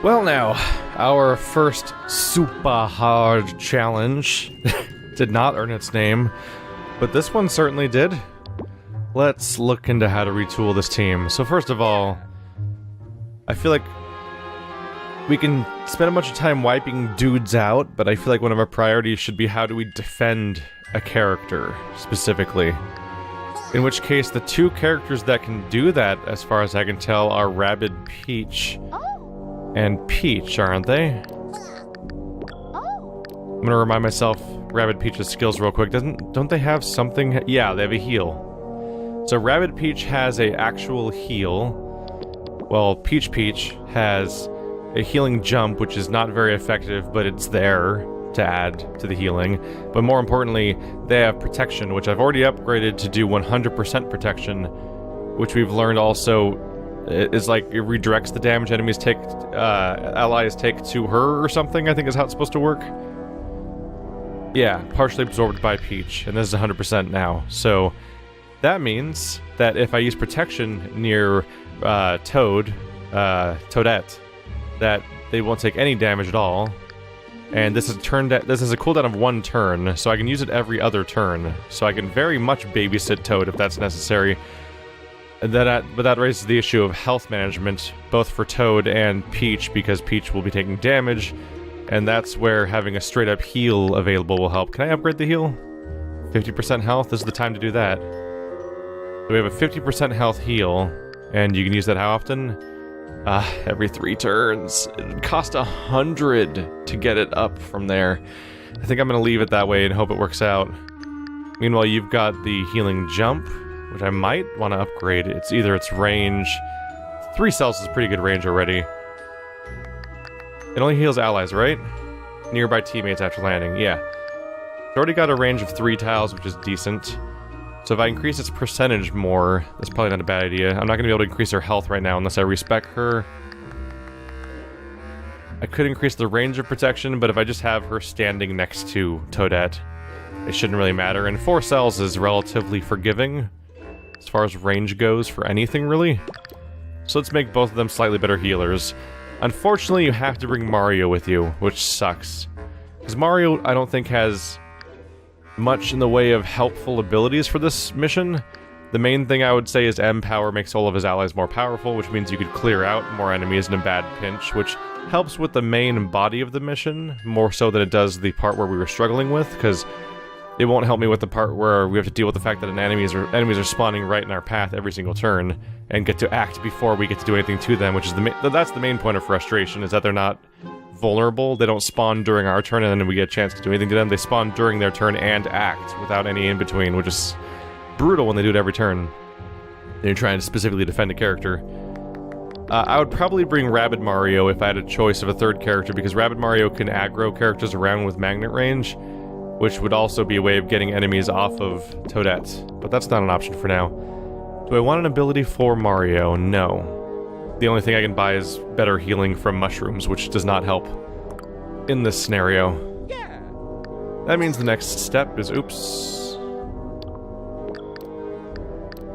Well now, our first super hard challenge did not earn its name, but this one certainly did. Let's look into how to retool this team. So first of all, I feel like we can spend a bunch of time wiping dudes out, but I feel like one of our priorities should be how do we defend a character, specifically. In which case, the two characters that can do that, as far as I can tell, are Rabbids Peach and Peach, aren't they? I'm gonna remind myself Rabbids Peach's skills real quick. Don't they have something? Yeah, they have a heal. So Rabbids Peach has a actual heal. Well, Peach has a healing jump, which is not very effective, but it's there to add to the healing. But more importantly, they have protection, which I've already upgraded to do 100% protection, which we've learned also is like it redirects the damage enemies take, allies take to her or something, I think is how it's supposed to work. Yeah, partially absorbed by Peach, and this is 100% now. So that means that if I use protection near Toadette, that they won't take any damage at all. And this is a cooldown of 1 turn, so I can use it every other turn. So I can very much babysit Toad if that's necessary. And but that raises the issue of health management, both for Toad and Peach, because Peach will be taking damage, and that's where having a straight-up heal available will help. Can I upgrade the heal? 50% health? This is the time to do that. So we have a 50% health heal, and you can use that how often? Every 3 turns. It would cost 100 to get it up from there. I think I'm gonna leave it that way and hope it works out. Meanwhile, you've got the healing jump, which I might want to upgrade. It's either its range... 3 cells is pretty good range already. It only heals allies, right? Nearby teammates after landing, yeah. It's already got a range of 3 tiles, which is decent. So if I increase its percentage more, that's probably not a bad idea. I'm not going to be able to increase her health right now unless I respec her. I could increase the range of protection, but if I just have her standing next to Toadette, it shouldn't really matter. And 4 cells is relatively forgiving as far as range goes for anything, really. So let's make both of them slightly better healers. Unfortunately, you have to bring Mario with you, which sucks. Because Mario, I don't think, has much in the way of helpful abilities for this mission. The main thing I would say is M-Power makes all of his allies more powerful, which means you could clear out more enemies in a bad pinch, which helps with the main body of the mission, more so than it does the part where we were struggling with, because it won't help me with the part where we have to deal with the fact that enemies are spawning right in our path every single turn, and get to act before we get to do anything to them, which is that's the main point of frustration, is that they're not vulnerable. They don't spawn during our turn and then we get a chance to do anything to them. They spawn during their turn and act without any in-between, which is brutal when they do it every turn. And you're trying to specifically defend a character. I would probably bring Rabbids Mario if I had a choice of a third character, because Rabbids Mario can aggro characters around with magnet range, which would also be a way of getting enemies off of Toadette. But that's not an option for now. Do I want an ability for Mario? No. The only thing I can buy is better healing from mushrooms, which does not help in this scenario. Yeah. That means the next step is... oops.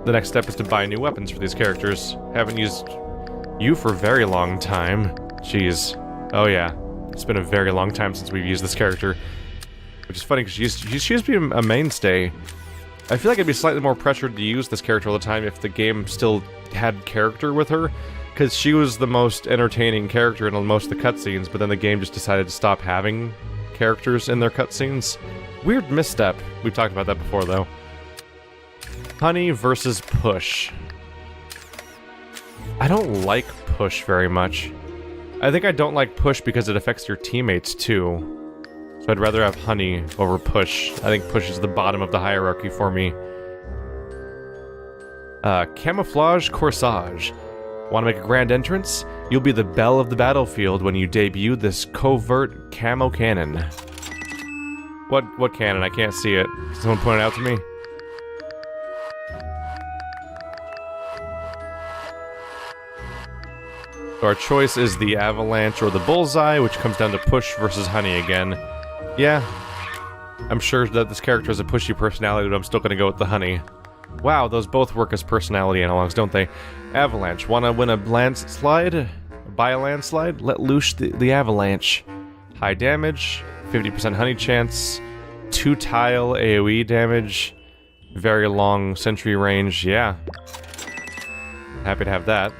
The next step is to buy new weapons for these characters. Haven't used you for a very long time. Jeez. Oh yeah. It's been a very long time since we've used this character. Which is funny, because she used to be a mainstay. I feel like I'd be slightly more pressured to use this character all the time if the game still had character with her, because she was the most entertaining character in most of the cutscenes, but then the game just decided to stop having characters in their cutscenes. Weird misstep. We've talked about that before, though. Honey versus Push. I don't like Push very much. I think I don't like Push because it affects your teammates, too. So I'd rather have Honey over Push. I think Push is the bottom of the hierarchy for me. Camouflage Corsage. Want to make a grand entrance? You'll be the belle of the battlefield when you debut this covert camo cannon. What cannon? I can't see it. Someone point it out to me? So our choice is the Avalanche or the Bullseye, which comes down to Push versus Honey again. Yeah, I'm sure that this character has a pushy personality, but I'm still gonna go with the Honey. Wow, those both work as personality analogs, don't they? Avalanche, wanna win a landslide? by a landslide, let loose the avalanche. High damage, 50% honey chance, 2 tile AoE damage, very long sentry range, yeah. Happy to have that.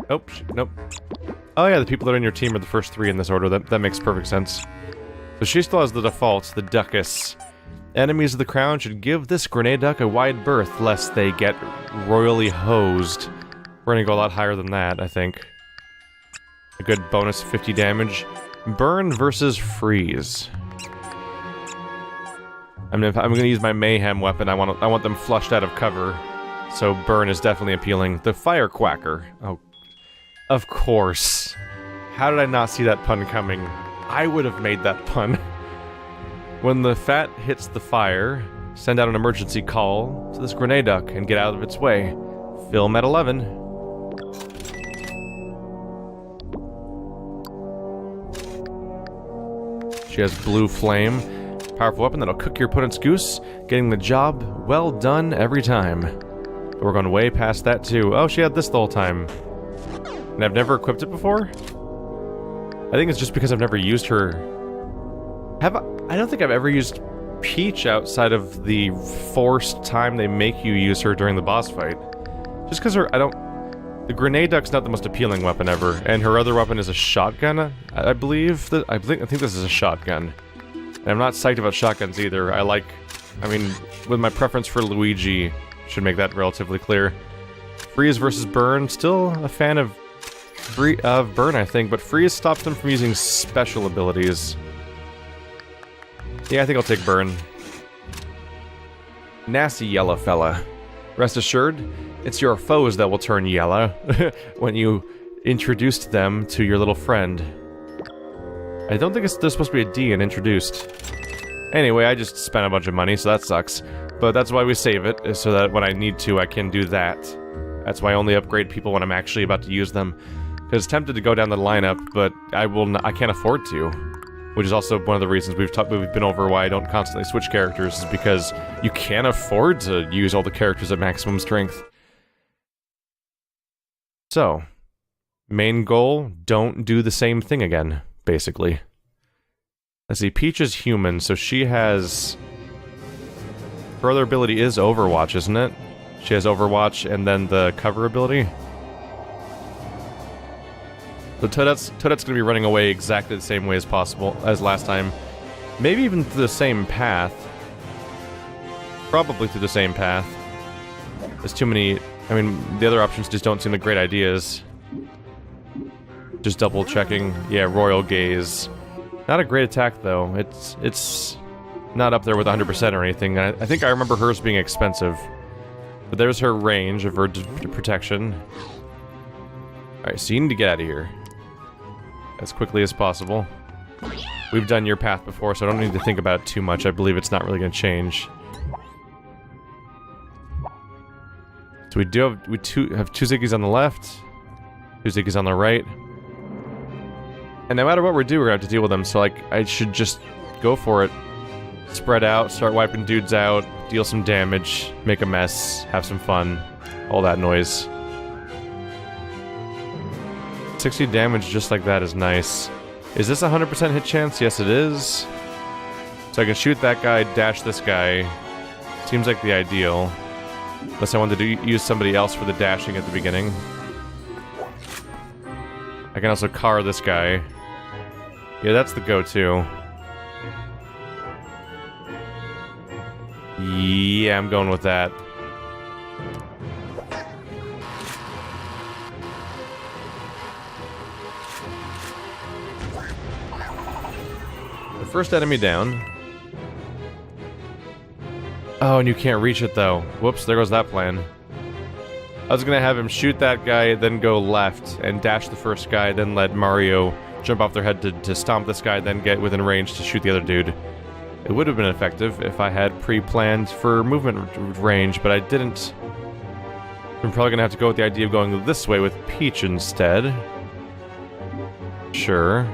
Oh, nope. Oh yeah, the people that are in your team are the first 3 in this order. That makes perfect sense. So she still has the default, the Duchess. Enemies of the crown should give this grenade duck a wide berth, lest they get royally hosed. We're gonna go a lot higher than that, I think. A good bonus 50 damage. Burn versus freeze. I'm gonna use my mayhem weapon. I want them flushed out of cover. So burn is definitely appealing. The firecracker. Oh, of course. How did I not see that pun coming? I would have made that pun. When the fat hits the fire, send out an emergency call to this grenade duck and get out of its way. Film at 11. She has blue flame. Powerful weapon that'll cook your opponent's goose, getting the job well done every time. But we're going way past that too. Oh, she had this the whole time. And I've never equipped it before? I think it's just because I've never used her. I don't think I've ever used Peach outside of the forced time they make you use her during the boss fight. Just because the grenade duck's not the most appealing weapon ever, and her other weapon is a shotgun, I believe. I think this is a shotgun. And I'm not psyched about shotguns either. I mean, with my preference for Luigi, should make that relatively clear. Freeze versus burn, still a fan of burn, I think, but freeze stops them from using special abilities. Yeah, I think I'll take burn. Nasty yellow fella. Rest assured, it's your foes that will turn yellow when you introduced them to your little friend. I don't think there's supposed to be a D in introduced. Anyway, I just spent a bunch of money, so that sucks. But that's why we save it, is so that when I need to, I can do that. That's why I only upgrade people when I'm actually about to use them. Because tempted to go down the lineup, but I can't afford to. Which is also one of the reasons we've been over why I don't constantly switch characters, is because you can't afford to use all the characters at maximum strength. So, main goal, don't do the same thing again, basically. Let's see, Peach is human, so she has... Her other ability is Overwatch, isn't it? She has Overwatch and then the cover ability. So Toadette's gonna be running away exactly the same way as last time. Maybe even through the same path. Probably through the same path. There's too many... I mean, the other options just don't seem like great ideas. Just double checking. Yeah, Royal Gaze. Not a great attack, though. It's not up there with 100% or anything. I think I remember hers being expensive. But there's her range of her protection. Alright, so you need to get out of here. As quickly as possible. We've done your path before, so I don't need to think about it too much. I believe it's not really going to change. So we have two Ziggies on the left, 2 Ziggies on the right. And no matter what we do, we're going to have to deal with them, so like, I should just go for it. Spread out, start wiping dudes out, deal some damage, make a mess, have some fun. All that noise. 60 damage just like that is nice. Is this a 100% hit chance? Yes, it is. So I can shoot that guy, dash this guy. Seems like the ideal. Unless I wanted to use somebody else for the dashing at the beginning. I can also car this guy. Yeah, that's the go-to. Yeah, I'm going with that. First enemy down. Oh, and you can't reach it though. Whoops, there goes that plan. I was gonna have him shoot that guy, then go left, and dash the first guy, then let Mario jump off their head to stomp this guy, then get within range to shoot the other dude. It would have been effective if I had pre-planned for movement range, but I didn't. I'm probably gonna have to go with the idea of going this way with Peach instead. Sure.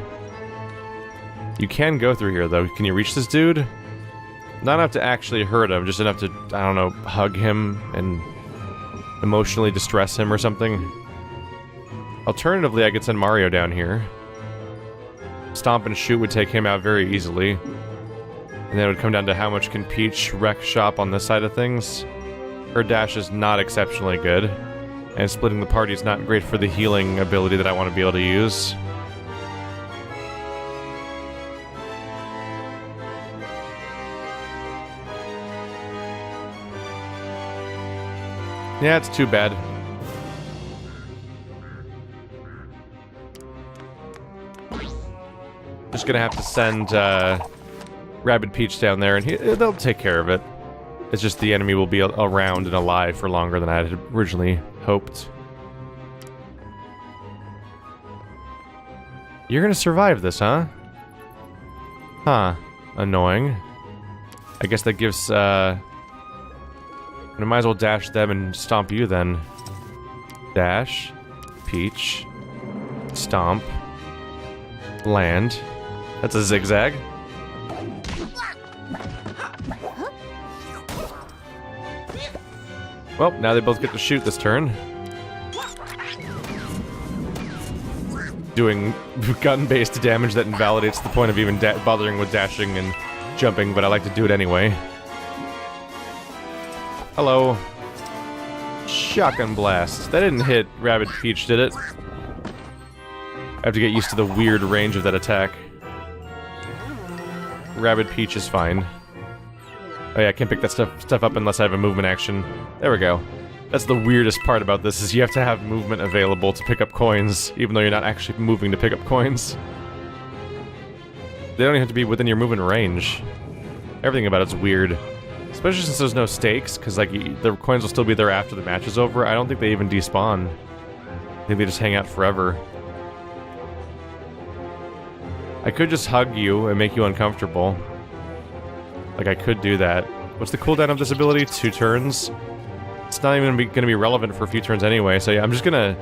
You can go through here, though. Can you reach this dude? Not enough to actually hurt him, just enough to, I don't know, hug him and emotionally distress him or something. Alternatively, I could send Mario down here. Stomp and shoot would take him out very easily. And then it would come down to how much can Peach wreck shop on this side of things. Her dash is not exceptionally good. And splitting the party is not great for the healing ability that I want to be able to use. Yeah, it's too bad. Just gonna have to send Rabid Peach down there, and they'll take care of it. It's just the enemy will be around and alive for longer than I had originally hoped. You're gonna survive this, huh? Huh. Annoying. I guess that gives, I might as well dash them and stomp you then. Dash. Peach. Stomp. Land. That's a zigzag. Well, now they both get to shoot this turn. Doing gun-based damage that invalidates the point of even bothering with dashing and jumping, but I like to do it anyway. Hello. Shotgun blast. That didn't hit Rabid Peach, did it? I have to get used to the weird range of that attack. Rabid Peach is fine. Oh yeah, I can't pick that stuff up unless I have a movement action. There we go. That's the weirdest part about this, is you have to have movement available to pick up coins, even though you're not actually moving to pick up coins. They don't even have to be within your movement range. Everything about it's weird. Especially since there's no stakes, because like the coins will still be there after the match is over. I don't think they even despawn. I think they just hang out forever. I could just hug you and make you uncomfortable. Like, I could do that. What's the cooldown of this ability? 2 turns? It's not even gonna be relevant for a few turns anyway, so yeah, I'm just gonna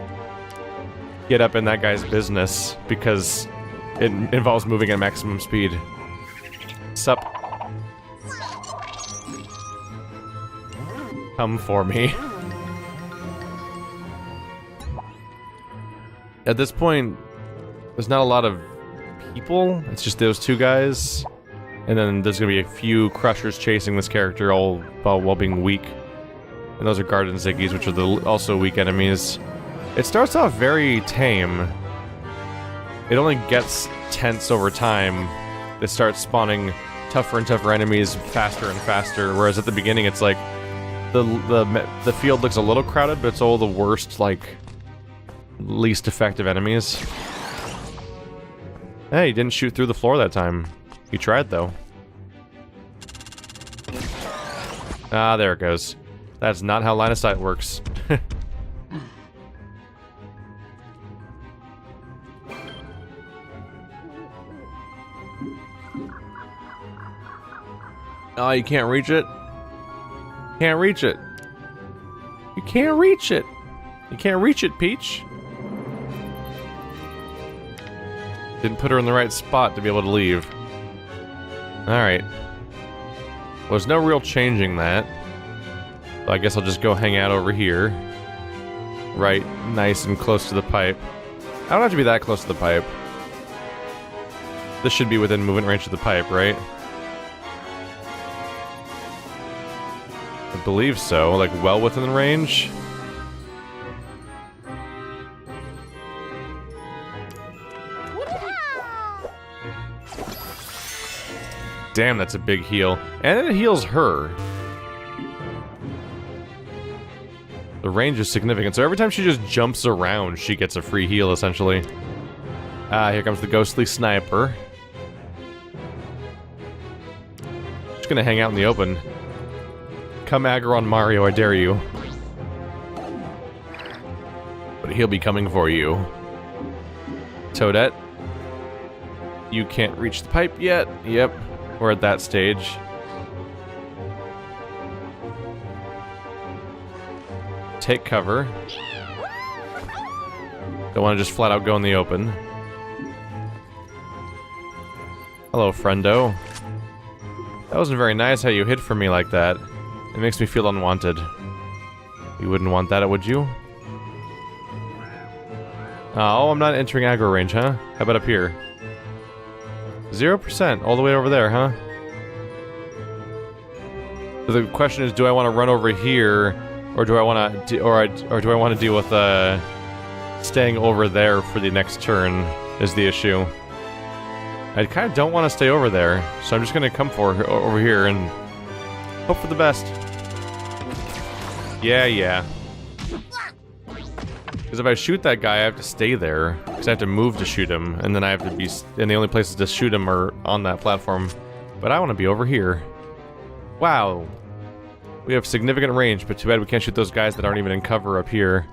get up in that guy's business, because it involves moving at maximum speed. Sup? Come for me. At this point, there's not a lot of people. It's just those 2 guys. And then there's gonna be a few crushers chasing this character all while being weak. And those are Guard and Ziggies, which are also weak enemies. It starts off very tame. It only gets tense over time. It starts spawning tougher and tougher enemies faster and faster, whereas at the beginning it's like the field looks a little crowded, but it's all the worst, like, least effective enemies. Hey, he didn't shoot through the floor that time. He tried, though. Ah, there it goes. That's not how line of sight works. Oh, you can't reach it? Can't reach it. You can't reach it. You can't reach it, Peach. Didn't put her in the right spot to be able to leave. Alright. Well, there's no real changing that. So I guess I'll just go hang out over here. Right, nice and close to the pipe. I don't have to be that close to the pipe. This should be within movement range of the pipe, right? I believe so, like well within the range. Damn, that's a big heal. And it heals her. The range is significant, so every time she just jumps around, she gets a free heal, essentially. Ah, here comes the ghostly sniper. Just gonna hang out in the open. Come aggro on Mario, I dare you. But he'll be coming for you. Toadette. You can't reach the pipe yet. Yep. We're at that stage. Take cover. Don't want to just flat out go in the open. Hello, friendo. That wasn't very nice how you hid from me like that. It makes me feel unwanted. You wouldn't want that, would you? Oh, I'm not entering aggro range, huh? How about up here? 0% all the way over there, huh? So the question is, do I want to run over here, or do I want to, or do I want to deal with staying over there for the next turn? Is the issue. I kind of don't want to stay over there, so I'm just gonna come over here and hope for the best. Yeah. Because if I shoot that guy, I have to stay there. Because I have to move to shoot him, and then I have to be... And the only places to shoot him are on that platform. But I want to be over here. Wow. We have significant range, but too bad we can't shoot those guys that aren't even in cover up here.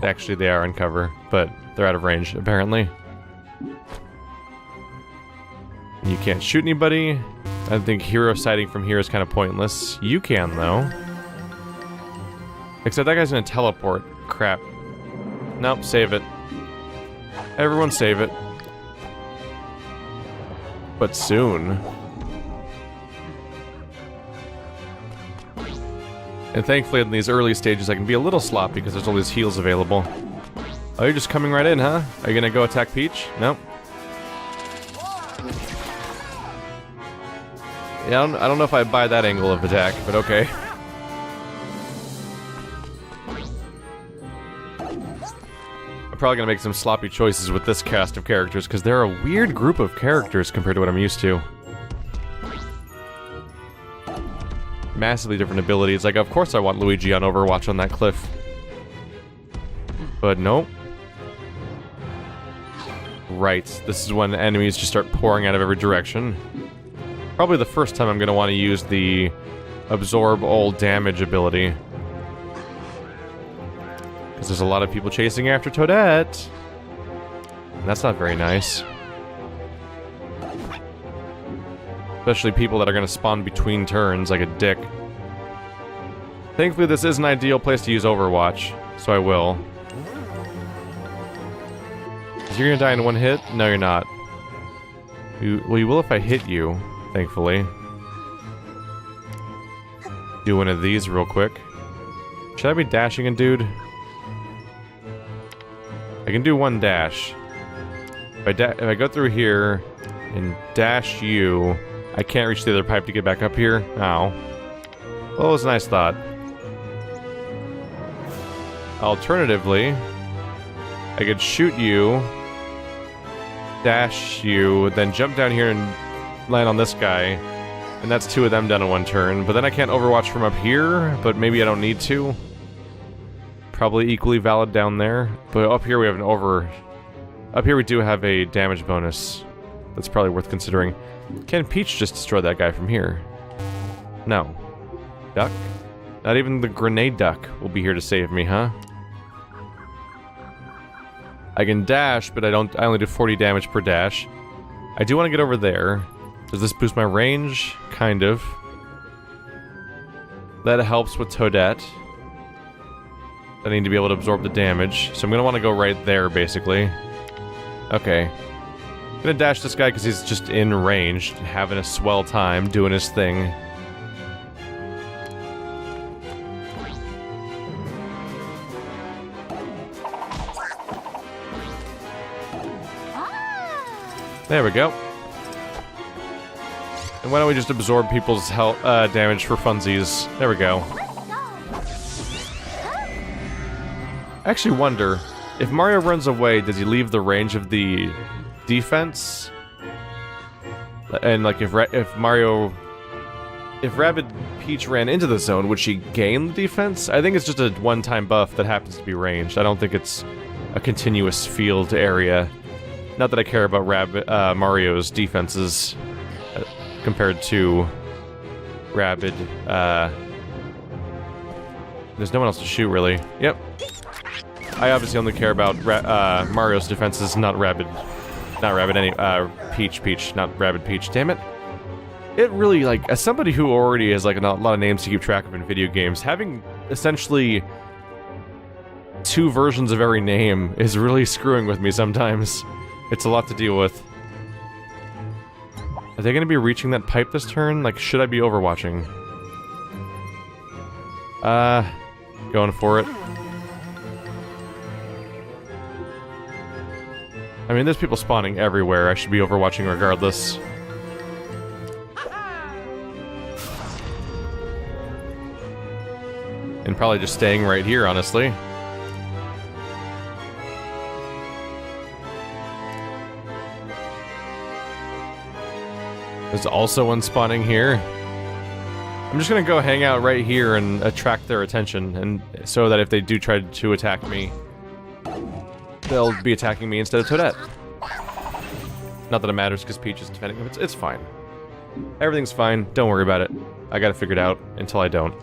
Actually, they are in cover, but they're out of range, apparently. You can't shoot anybody. I think hero sighting from here is kind of pointless. You can, though. Except that guy's gonna teleport. Crap. Nope, save it. Everyone save it. But soon. And thankfully in these early stages I can be a little sloppy because there's all these heals available. Oh, you're just coming right in, huh? Are you gonna go attack Peach? Nope. Yeah, I don't know if I buy that angle of attack, but okay. I'm probably gonna make some sloppy choices with this cast of characters, because they're a weird group of characters compared to what I'm used to. Massively different abilities. Like, of course I want Luigi on Overwatch on that cliff. But nope. Right, this is when enemies just start pouring out of every direction. Probably the first time I'm gonna want to use the absorb all damage ability. Because there's a lot of people chasing after Toadette. And that's not very nice. Especially people that are gonna spawn between turns like a dick. Thankfully this is an ideal place to use Overwatch, so I will. You're gonna die in one hit? No, you're not. Well, you will if I hit you, thankfully. Do one of these real quick. Should I be dashing a dude? I can do one dash. If I go through here and dash you, I can't reach the other pipe to get back up here. Ow. Well, it was a nice thought. Alternatively, I could shoot you, dash you, then jump down here and land on this guy, and that's two of them done in one turn. But then I can't Overwatch from up here, but maybe I don't need to. Probably equally valid down there, but up here we have up here we do have a damage bonus. That's probably worth considering. Can Peach just destroy that guy from here? No. Duck? Not even the grenade duck will be here to save me, huh? I can dash, but I only do 40 damage per dash. I do want to get over there. Does this boost my range? Kind of. That helps with Toadette. I need to be able to absorb the damage, so I'm gonna want to go right there, basically. Okay. I'm gonna dash this guy because he's just in range, having a swell time, doing his thing. There we go. And why don't we just absorb people's health, damage for funsies? There we go. I actually wonder, if Mario runs away, does he leave the range of the defense? And like, if Rabbids Peach ran into the zone, would she gain the defense? I think it's just a one-time buff that happens to be ranged. I don't think it's a continuous field area. Not that I care about Mario's defenses compared to Rabbid. There's no one else to shoot, really. Yep. I obviously only care about Mario's defenses, not Peach, not Rabbids Peach. Damn it. It really, like, as somebody who already has, like, a lot of names to keep track of in video games, having essentially 2 versions of every name is really screwing with me sometimes. It's a lot to deal with. Are they going to be reaching that pipe this turn? Like, should I be overwatching? Going for it. I mean, there's people spawning everywhere. I should be overwatching regardless. And probably just staying right here, honestly. There's also one spawning here. I'm just gonna go hang out right here and attract their attention, and so that if they do try to attack me, they'll be attacking me instead of Toadette. Not that it matters, because Peach is defending them. It's fine. Everything's fine. Don't worry about it. I got it figured out until I don't.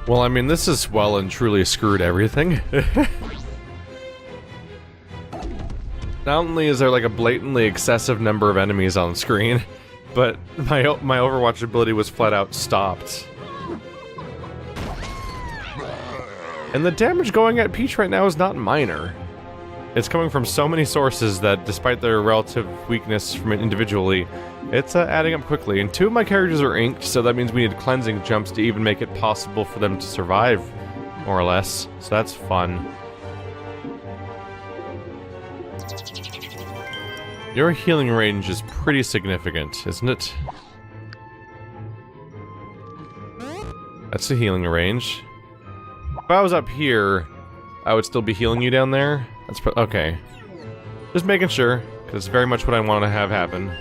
Well, I mean, this is well and truly screwed everything. Not only is there like a blatantly excessive number of enemies on screen, but my Overwatch ability was flat out stopped. And the damage going at Peach right now is not minor. It's coming from so many sources that, despite their relative weakness from it individually, it's adding up quickly. And 2 of my characters are inked, so that means we need cleansing jumps to even make it possible for them to survive, more or less. So that's fun. Your healing range is pretty significant, isn't it? That's the healing range. If I was up here, I would still be healing you down there. That's okay. Just making sure, because it's very much what I want to have happen.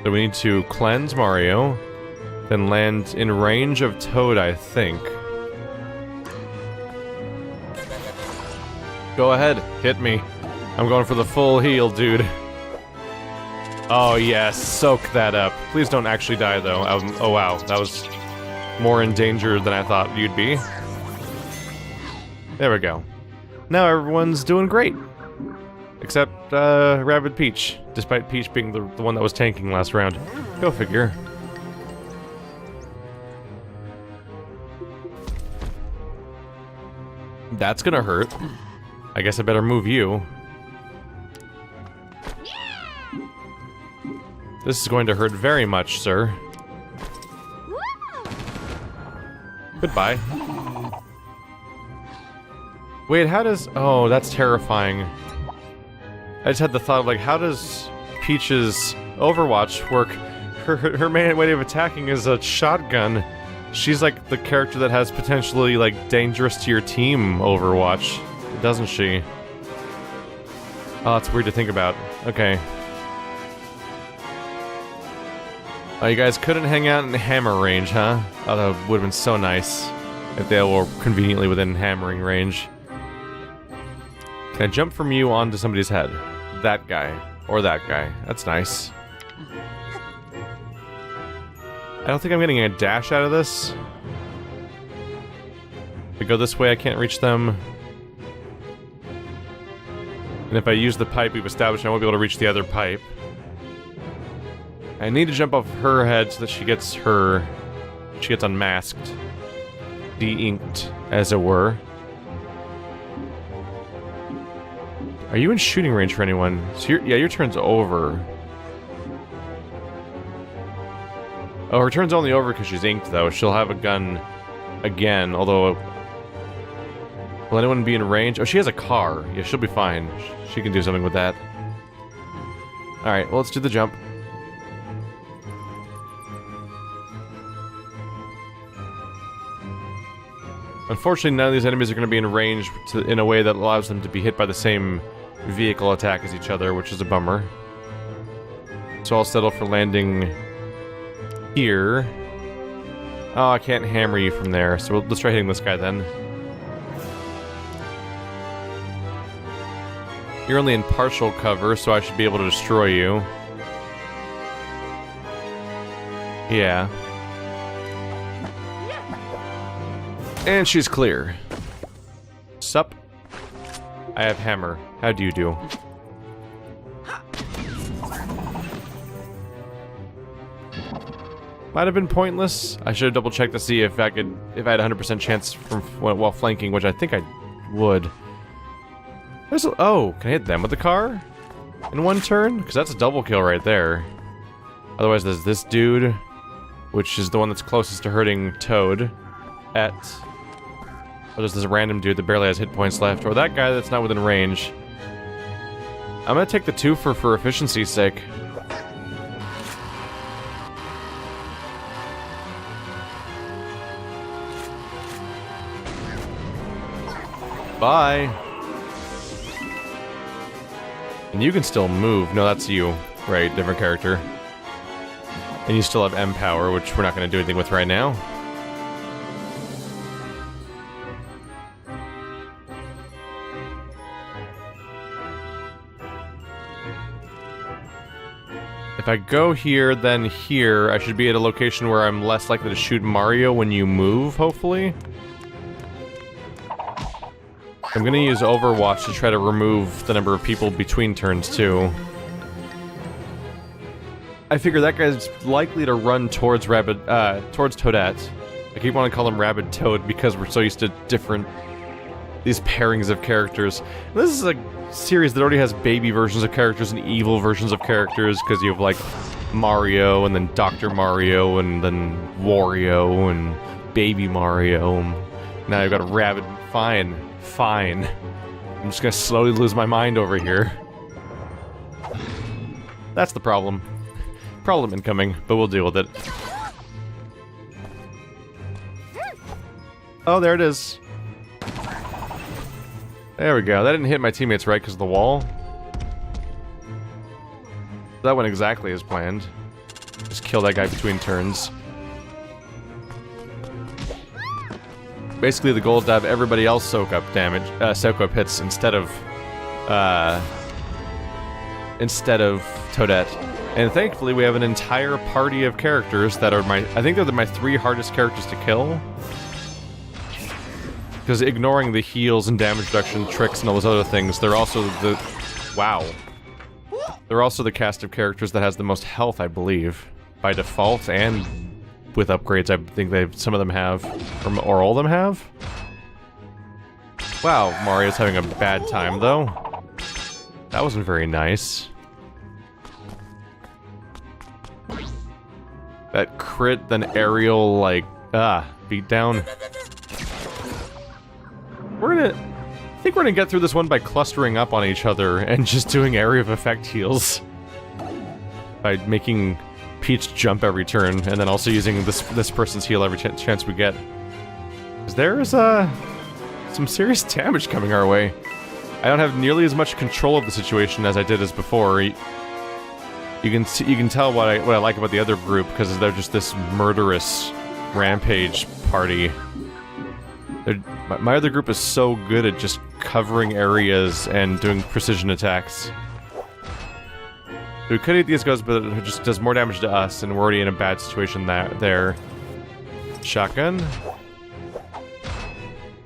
So we need to cleanse Mario, then land in range of Toad, I think. Go ahead, hit me. I'm going for the full heal, dude. Oh yes, soak that up. Please don't actually die, though. Oh wow, that was more in danger than I thought you'd be. There we go. Now everyone's doing great. Except, Rabbids Peach, despite Peach being the one that was tanking last round. Go figure. That's gonna hurt. I guess I better move you. This is going to hurt very much, sir. Goodbye. Wait, how does... Oh, that's terrifying. I just had the thought of, like, how does Peach's Overwatch work? Her main way of attacking is a shotgun. She's like the character that has potentially, like, dangerous to your team Overwatch, doesn't she? Oh, that's weird to think about. Okay. Oh, you guys couldn't hang out in hammer range, huh? Oh, that would have been so nice if they were conveniently within hammering range. Can I jump from you onto somebody's head? That guy. Or that guy. That's nice. I don't think I'm getting a dash out of this. If I go this way, I can't reach them. And if I use the pipe we've established, I won't be able to reach the other pipe. I need to jump off her head so that she gets unmasked. De-inked, as it were. Are you in shooting range for anyone? So your turn's over. Oh, her turn's only over because she's inked, though. She'll have a gun again, although... Will anyone be in range? Oh, she has a car. Yeah, she'll be fine. She can do something with that. Alright, well, let's do the jump. Unfortunately, none of these enemies are going to be in range in a way that allows them to be hit by the same vehicle attack as each other, which is a bummer. So I'll settle for landing here. Oh, I can't hammer you from there, so let's try hitting this guy then. You're only in partial cover, so I should be able to destroy you. Yeah. And she's clear. Sup? I have hammer. How do you do? Might have been pointless. I should have double checked to see if I had 100% chance from while flanking, which I think I would. Oh, can I hit them with the car in one turn? Because that's a double kill right there. Otherwise, there's this dude, which is the one that's closest to hurting Toad. Oh, there's this random dude that barely has hit points left, or that guy that's not within range. I'm gonna take the two for efficiency's sake. Bye. And you can still move. No, that's you. Right, different character. And you still have M power, which we're not going to do anything with right now. If I go here, then here, I should be at a location where I'm less likely to shoot Mario when you move, hopefully. I'm gonna use Overwatch to try to remove the number of people between turns, too. I figure that guy's likely to run towards towards Toadette. I keep wanting to call him Rabid Toad because we're so used to these pairings of characters. And this is a series that already has baby versions of characters and evil versions of characters, because you have, like, Mario, and then Dr. Mario, and then Wario, and Baby Mario. Now you've got a Rabid. Fine. I'm just gonna slowly lose my mind over here. That's the problem. Problem incoming, but we'll deal with it. Oh, there it is. There we go. That didn't hit my teammates right because of the wall. That went exactly as planned. Just kill that guy between turns. Basically, the goal is to have everybody else soak up damage, soak up hits instead of Toadette. And thankfully, we have an entire party of characters that are I think they're my 3 hardest characters to kill. Because ignoring the heals and damage reduction tricks and all those other things, they're also the... Wow. They're also the cast of characters that has the most health, I believe. By default, and with upgrades, I think some of them have. Or all of them have? Wow, Mario's having a bad time, though. That wasn't very nice. That crit, then aerial, like, beat down. I think we're gonna get through this one by clustering up on each other and just doing area of effect heals. By making Peach jump every turn, and then also using this person's heal every chance we get. Because there's, some serious damage coming our way. I don't have nearly as much control of the situation as I did as before. You can tell what I like about the other group, because they're just this murderous rampage party. My other group is so good at just covering areas and doing precision attacks. We could eat these guys, but it just does more damage to us, and we're already in a bad situation there. Shotgun.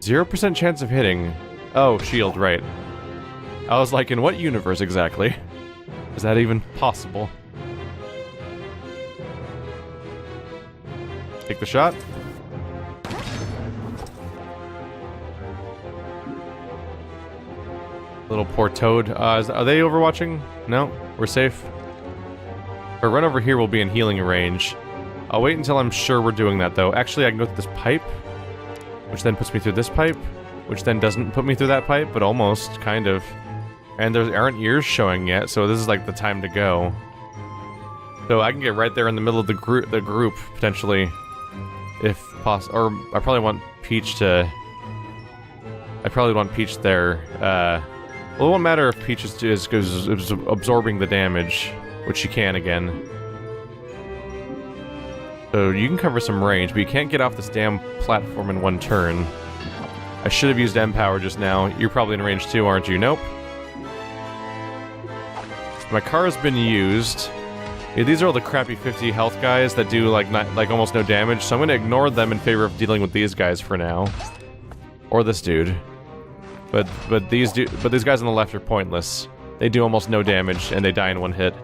0% chance of hitting. Oh, shield, right. I was like, in what universe exactly? Is that even possible? Take the shot. Little poor Toad. Are they overwatching? No? We're safe? If I run over here, we'll be in healing range. I'll wait until I'm sure we're doing that, though. Actually, I can go through this pipe, which then puts me through this pipe, which then doesn't put me through that pipe, but almost, kind of. And there aren't ears showing yet, so this is like the time to go. So I can get right there in the middle of the group, potentially, if possible. Or I probably want Peach to... I probably want Peach there. Well, it won't matter if Peach is absorbing the damage. which you can again. So you can cover some range, but you can't get off this damn platform in one turn. I should have used M-Power just now. You're probably in range too, aren't you? Nope. My car has been used. Yeah, these are all the crappy 50 health guys that do like almost no damage, so I'm gonna ignore them in favor of dealing with these guys for now. Or this dude. But these guys on the left are pointless. They do almost no damage and they die in one hit.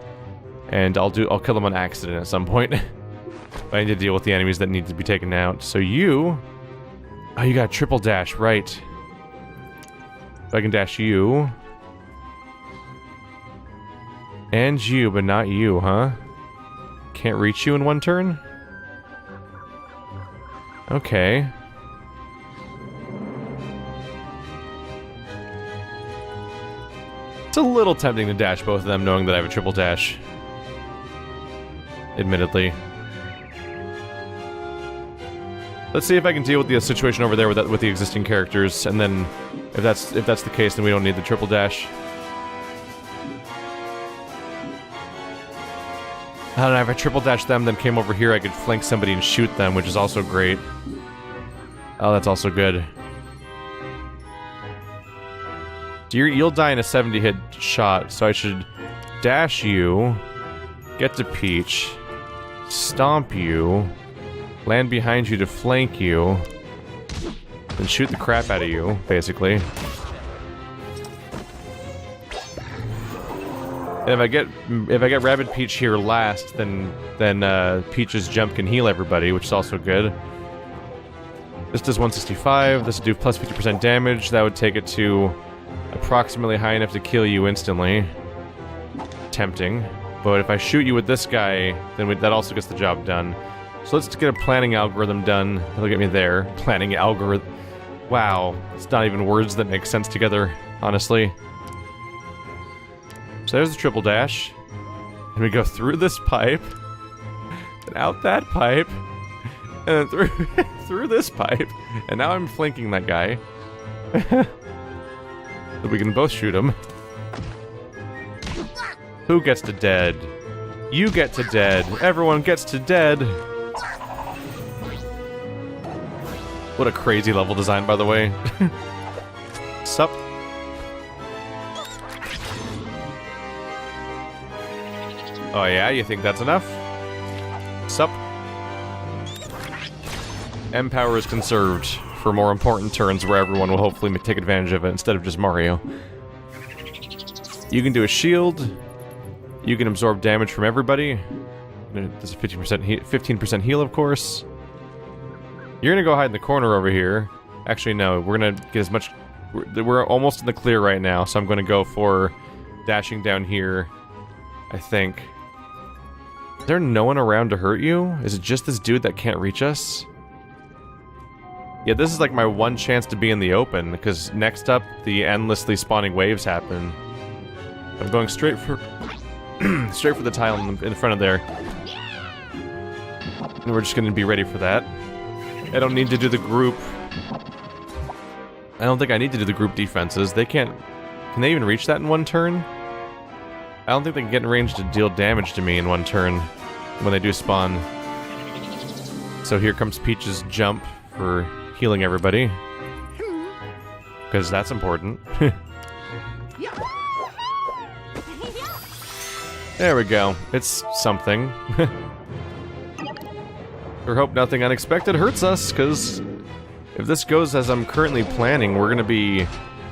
And I'll kill them on accident at some point. But I need to deal with the enemies that need to be taken out. So you... Oh, you got triple dash, right. If I can dash you... And you, but not you, huh? Can't reach you in one turn? Okay. It's a little tempting to dash both of them knowing that I have a triple dash. Admittedly. Let's see if I can deal with the situation over there with the existing characters, and then if that's the case, then we don't need the triple dash. I don't know, if I triple dash them, then came over here, I could flank somebody and shoot them, which is also great. Oh, that's also good. So you'll die in a 70 hit shot, so I should dash you, get to Peach, stomp you, land behind you to flank you, then shoot the crap out of you, basically. And if I get Rabid Peach here last, then Peach's jump can heal everybody, which is also good. This does 165. This would do plus 50% damage. That would take it to approximately high enough to kill you instantly. Tempting. But if I shoot you with this guy, then that also gets the job done. So let's get a planning algorithm done. That'll get me there. Planning algorithm. Wow. It's not even words that make sense together, honestly. So there's the triple dash. And we go through this pipe. And out that pipe. And then through this pipe. And now I'm flanking that guy. So we can both shoot him. Who gets to dead? You get to dead. Everyone gets to dead. What a crazy level design, by the way. Sup? Oh yeah, you think that's enough? Sup? M-Power is conserved for more important turns where everyone will hopefully take advantage of it instead of just Mario. You can do a shield. You can absorb damage from everybody. There's a 15% heal, of course. You're gonna go hide in the corner over here. Actually, no, we're gonna get as much... We're almost in the clear right now, so I'm gonna go for dashing down here, I think. Is there no one around to hurt you? Is it just this dude that can't reach us? Yeah, this is like my one chance to be in the open, because next up, the endlessly spawning waves happen. I'm going straight for... straight for the tile in front of there. And we're just gonna be ready for that. I don't need to do the group... I don't think I need to do the group defenses. They can't... Can they even reach that in one turn? I don't think they can get in range to deal damage to me in one turn when they do spawn. So here comes Peach's jump for healing everybody. Because that's important. There we go. It's something. We hope nothing unexpected hurts us, because if this goes as I'm currently planning, we're going to be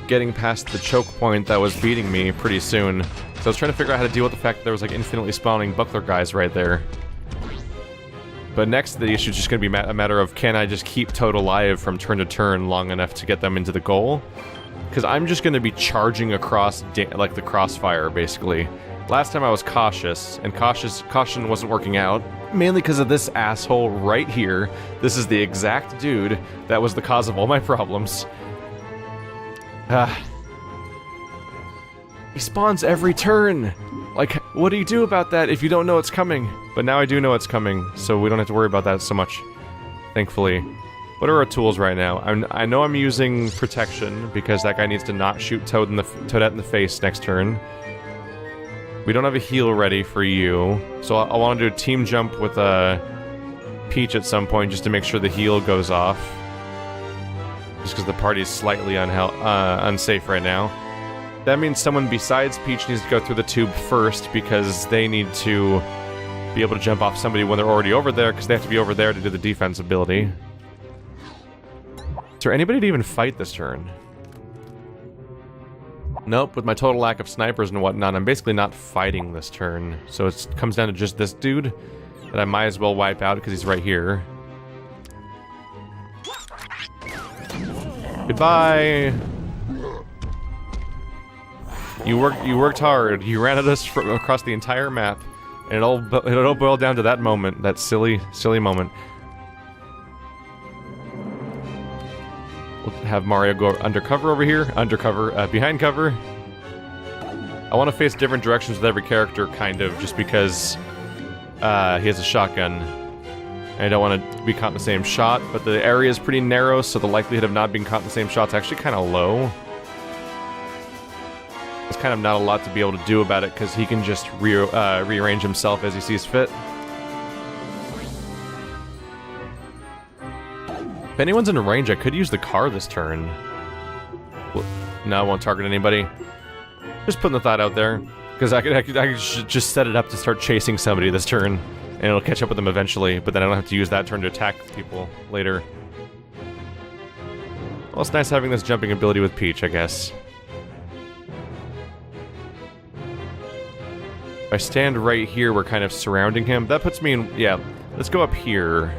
getting past the choke point that was beating me pretty soon. So I was trying to figure out how to deal with the fact that there was like infinitely spawning buckler guys right there. But next, the issue is just going to be a matter of, can I just keep Toad alive from turn to turn long enough to get them into the goal? Because I'm just going to be charging across like the crossfire, basically. Last time I was cautious, and caution wasn't working out, mainly because of this asshole right here. This is the exact dude that was the cause of all my problems. He spawns every turn! Like, what do you do about that if you don't know it's coming? But now I do know it's coming, so we don't have to worry about that so much. Thankfully. What are our tools right now? I know I'm using protection, because that guy needs to not shoot Toadette in the face next turn. We don't have a heal ready for you, so I want to do a team jump with Peach at some point just to make sure the heal goes off. Just because the party's slightly unsafe right now. That means someone besides Peach needs to go through the tube first because they need to be able to jump off somebody when they're already over there because they have to be over there to do the defense ability. Is there anybody to even fight this turn? Nope, with my total lack of snipers and whatnot, I'm basically not fighting this turn. So it comes down to just this dude that I might as well wipe out because he's right here. Goodbye! You worked hard. You ran at us across the entire map. And it all boiled down to that moment, that silly moment. We'll have Mario go undercover over here, behind cover. I want to face different directions with every character, kind of, just because he has a shotgun. I don't want to be caught in the same shot, but the area is pretty narrow, so the likelihood of not being caught in the same shot is actually kind of low. There's kind of not a lot to be able to do about it, because he can just rearrange himself as he sees fit. If anyone's in range, I could use the car this turn. No, I won't target anybody. Just putting the thought out there, because I could just set it up to start chasing somebody this turn, and it'll catch up with them eventually, but then I don't have to use that turn to attack people later. Well, it's nice having this jumping ability with Peach, I guess. If I stand right here, we're kind of surrounding him. That puts me in... yeah, let's go up here.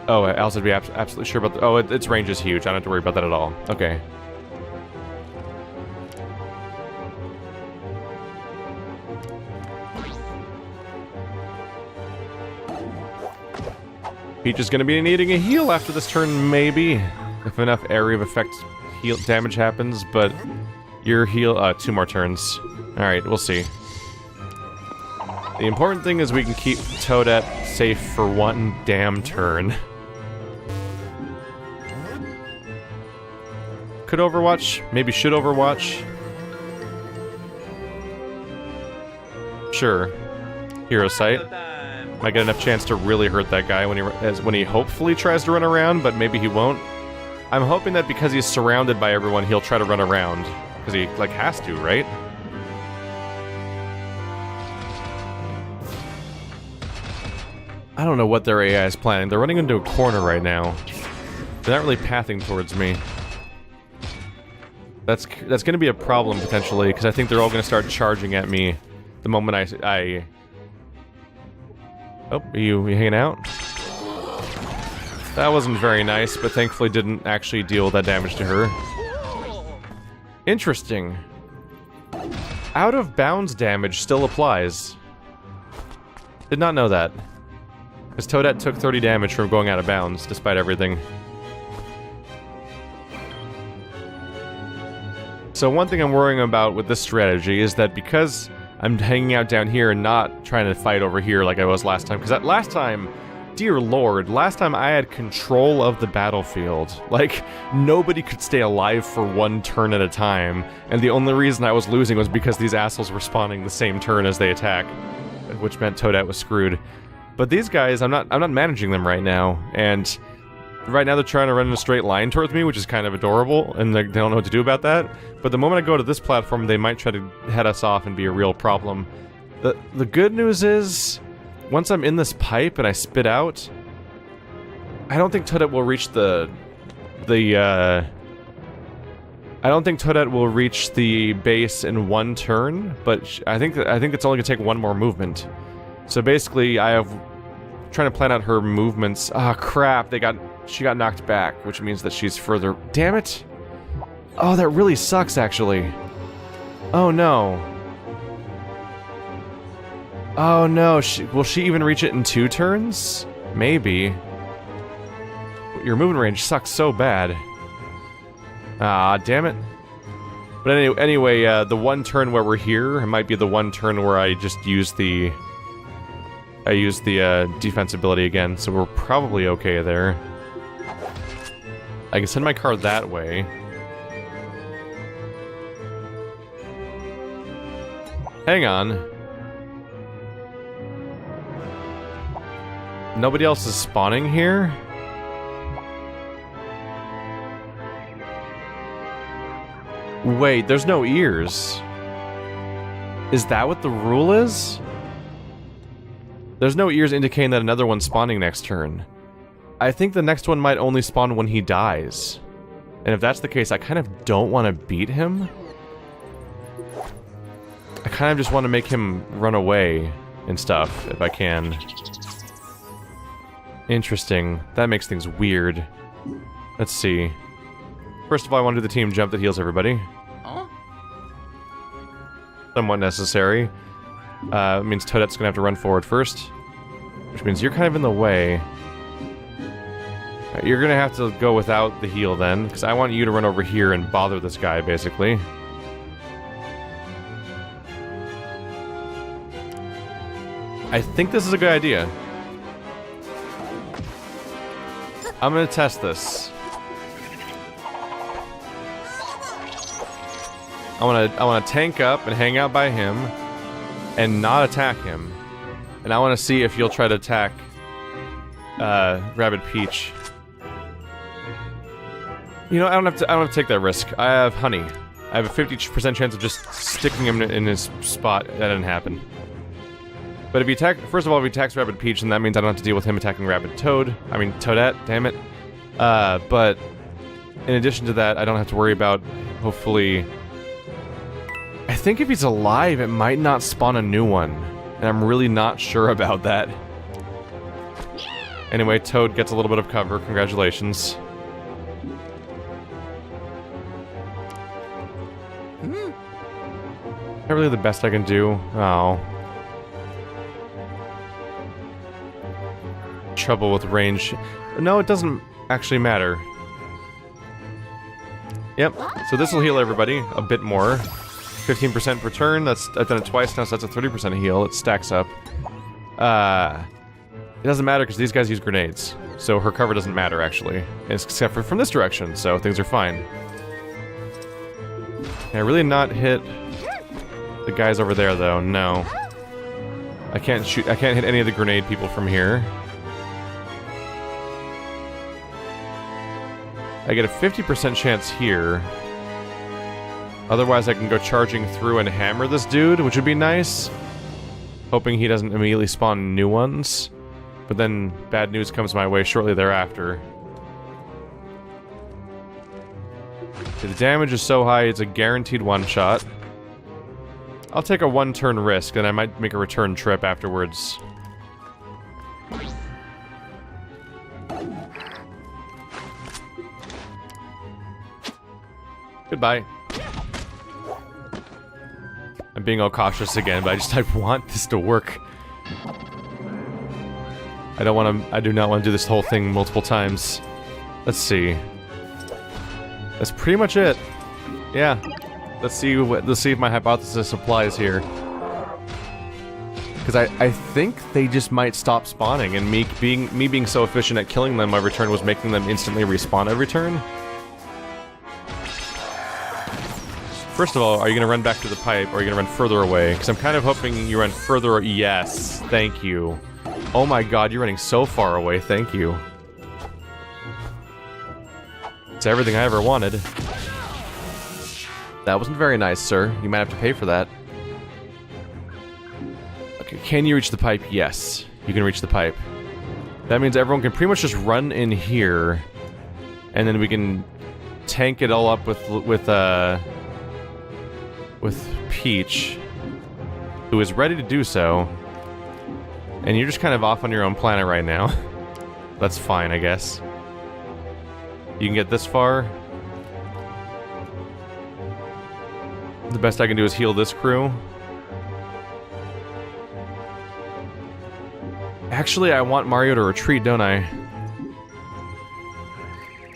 Oh, I also have to be absolutely sure about the... oh, its range is huge. I don't have to worry about that at all. Okay. Peach is going to be needing a heal after this turn, maybe. If enough area of effect heal damage happens, but... your heal, 2 more turns. Alright, we'll see. The important thing is we can keep Toadette safe for 1 damn turn. Could Overwatch? Maybe should Overwatch? Sure. Hero Sight. Might get enough chance to really hurt that guy when he hopefully tries to run around, but maybe he won't. I'm hoping that because he's surrounded by everyone, he'll try to run around. Because he, like, has to, right? I don't know what their AI is planning. They're running into a corner right now. They're not really pathing towards me. That's going to be a problem, potentially, because I think they're all going to start charging at me the moment I... Oh, are you hanging out? That wasn't very nice, but thankfully didn't actually deal that damage to her. Interesting. Out of bounds damage still applies. Did not know that. Because Toadette took 30 damage from going out of bounds, despite everything. So one thing I'm worrying about with this strategy is that because I'm hanging out down here and not trying to fight over here like I was last time, because that last time... dear lord, last time I had control of the battlefield. Like, nobody could stay alive for 1 turn at a time, and the only reason I was losing was because these assholes were spawning the same turn as they attack, which meant Toadette was screwed. But these guys, I'm not managing them right now, and right now they're trying to run in a straight line towards me, which is kind of adorable, and they don't know what to do about that. But the moment I go to this platform, they might try to head us off and be a real problem. The good news is... once I'm in this pipe and I spit out, I don't think Toadette will reach I don't think Toadette will reach the base in 1 turn, but I think it's only gonna take 1 more movement. So basically, trying to plan out her movements. Ah, crap! She got knocked back, which means that she's further. Damn it! Oh, that really sucks, actually. Oh no. Oh no, will she even reach it in 2 turns? Maybe. Your movement range sucks so bad. Ah, damn it. But anyway, the 1 turn where we're here, it might be the 1 turn where I just use the... defense ability again, so we're probably okay there. I can send my car that way. Hang on. Nobody else is spawning here? Wait, there's no ears. Is that what the rule is? There's no ears indicating that another one's spawning next turn. I think the next one might only spawn when he dies. And if that's the case, I kind of don't want to beat him. I kind of just want to make him run away and stuff, if I can. Interesting. That makes things weird. Let's see. First of all, I want to do the team jump that heals everybody. Huh? Somewhat necessary. It means Toadette's gonna have to run forward first. Which means you're kind of in the way. You're gonna have to go without the heal then, because I want you to run over here and bother this guy, basically. I think this is a good idea. I'm gonna test this. I wanna tank up and hang out by him and not attack him. And I wanna see if you'll try to attack Rabbid Peach. You know, I don't have to take that risk. I have honey. I have a 50% chance of just sticking him in his spot. That didn't happen. But if you attack, first of all, if he attacks Rabbid Peach, then that means I don't have to deal with him attacking Rabbid Toad. I mean, Toadette, damn it. But in addition to that, I don't have to worry about, hopefully... I think if he's alive, it might not spawn a new one. And I'm really not sure about that. Anyway, Toad gets a little bit of cover. Congratulations. Not really the best I can do. Oh. Trouble with range. No, it doesn't actually matter. Yep. So this will heal everybody a bit more. 15% per turn. I've done it twice now, so that's a 30% heal. It stacks up. It doesn't matter because these guys use grenades, so her cover doesn't matter actually, except for from this direction. So things are fine. Can I really not hit the guys over there though? No. I can't shoot. I can't hit any of the grenade people from here. I get a 50% chance here. Otherwise, I can go charging through and hammer this dude, which would be nice. Hoping he doesn't immediately spawn new ones. But then, bad news comes my way shortly thereafter. The damage is so high, it's a guaranteed one-shot. I'll take a one-turn risk, and I might make a return trip afterwards. Goodbye. I'm being all cautious again, but I want this to work. I do not want to do this whole thing multiple times. Let's see. That's pretty much it. Yeah. Let's see if my hypothesis applies here. Because I think they just might stop spawning, and me being so efficient at killing them, my return was making them instantly respawn every turn. First of all, are you going to run back to the pipe, or are you going to run further away? Because I'm kind of hoping you run further... Yes, thank you. Oh my god, you're running so far away, thank you. It's everything I ever wanted. That wasn't very nice, sir. You might have to pay for that. Okay, can you reach the pipe? Yes, you can reach the pipe. That means everyone can pretty much just run in here, and then we can tank it all up with Peach, who is ready to do so. And you're just kind of off on your own planet right now. That's fine, I guess. You can get this far. The best I can do is heal this crew. Actually, I want Mario to retreat, don't I?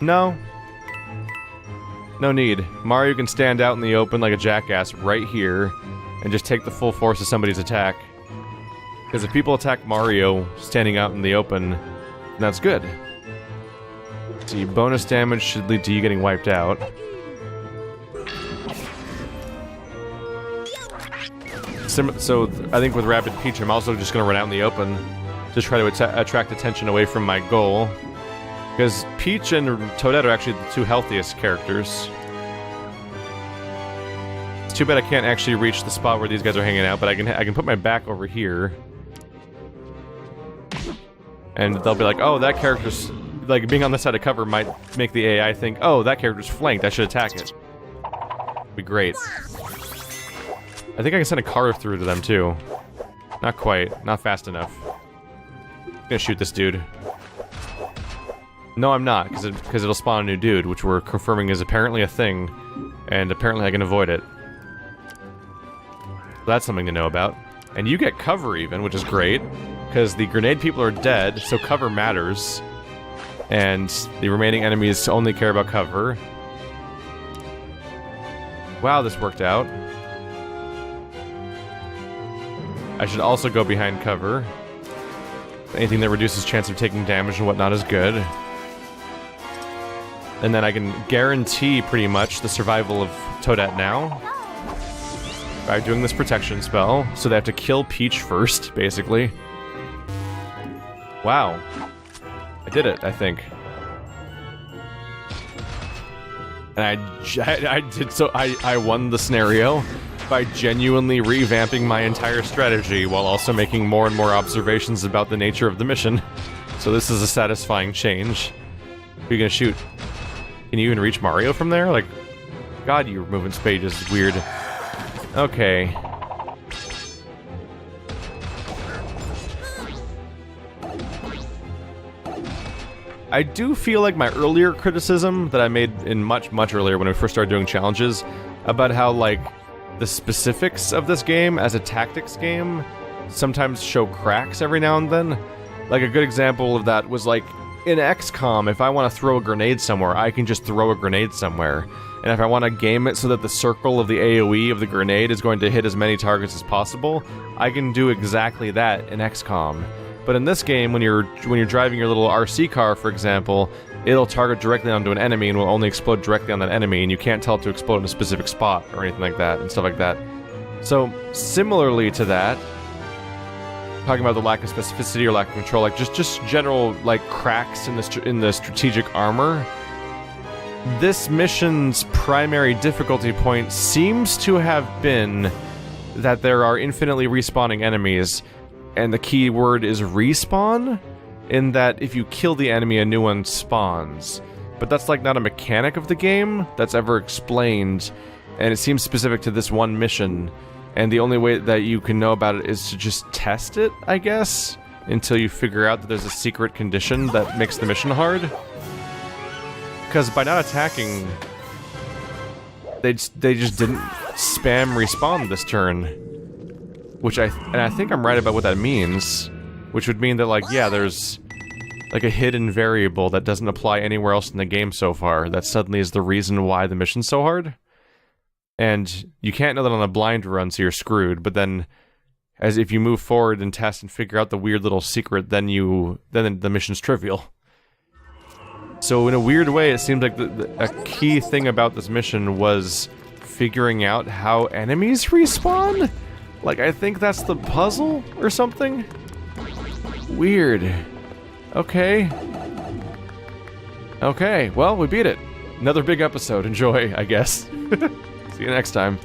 No. No need. Mario can stand out in the open like a jackass right here and just take the full force of somebody's attack. Because if people attack Mario standing out in the open, that's good. See, bonus damage should lead to you getting wiped out. So I think with Rapid Peach, I'm also just going to run out in the open to try to attract attention away from my goal. Because Peach and Toadette are actually the two healthiest characters. It's too bad I can't actually reach the spot where these guys are hanging out, but I can put my back over here. And they'll be like, oh, that character's... Like, being on this side of cover might make the AI think, oh, that character's flanked, I should attack it. Be great. I think I can send a car through to them, too. Not quite. Not fast enough. I'm gonna shoot this dude. No, I'm not, because it'll spawn a new dude, which we're confirming is apparently a thing, and apparently I can avoid it. So that's something to know about. And you get cover, even, which is great, because the grenade people are dead, so cover matters. And the remaining enemies only care about cover. Wow, this worked out. I should also go behind cover. Anything that reduces chance of taking damage and whatnot is good. And then I can guarantee, pretty much, the survival of Toadette now. By doing this protection spell. So they have to kill Peach first, basically. Wow. I did it, I think. And I won the scenario by genuinely revamping my entire strategy while also making more and more observations about the nature of the mission. So this is a satisfying change. Who are you gonna shoot? Can you even reach Mario from there? Like, God, your movement speed is weird. Okay. I do feel like my earlier criticism that I made in much earlier when we first started doing challenges about how, like, the specifics of this game as a tactics game sometimes show cracks every now and then. Like, a good example of that was, like, in XCOM, if I want to throw a grenade somewhere, I can just throw a grenade somewhere. And if I want to game it so that the circle of the AoE of the grenade is going to hit as many targets as possible, I can do exactly that in XCOM. But in this game, when you're driving your little RC car, for example, it'll target directly onto an enemy and will only explode directly on that enemy, and you can't tell it to explode in a specific spot or anything like that, and stuff like that. So, similarly to that, talking about the lack of specificity or lack of control, like just general like cracks in the strategic armor, this mission's primary difficulty point seems to have been that there are infinitely respawning enemies. And the key word is respawn, in that if you kill the enemy, a new one spawns. But that's like not a mechanic of the game that's ever explained, and it seems specific to this one mission. And the only way that you can know about it is to just test it, I guess, until you figure out that there's a secret condition that makes the mission hard. Because by not attacking, they just didn't spam respawn this turn. Which I think I'm right about what that means. Which would mean that, like, yeah, there's like a hidden variable that doesn't apply anywhere else in the game so far that suddenly is the reason why the mission's so hard. And you can't know that on a blind run, so you're screwed. But then, as if you move forward and test and figure out the weird little secret, then the mission's trivial. So in a weird way, it seems like a key thing about this mission was figuring out how enemies respawn? Like, I think that's the puzzle or something? Weird. Okay. Okay, well, we beat it. Another big episode. Enjoy, I guess. See you next time.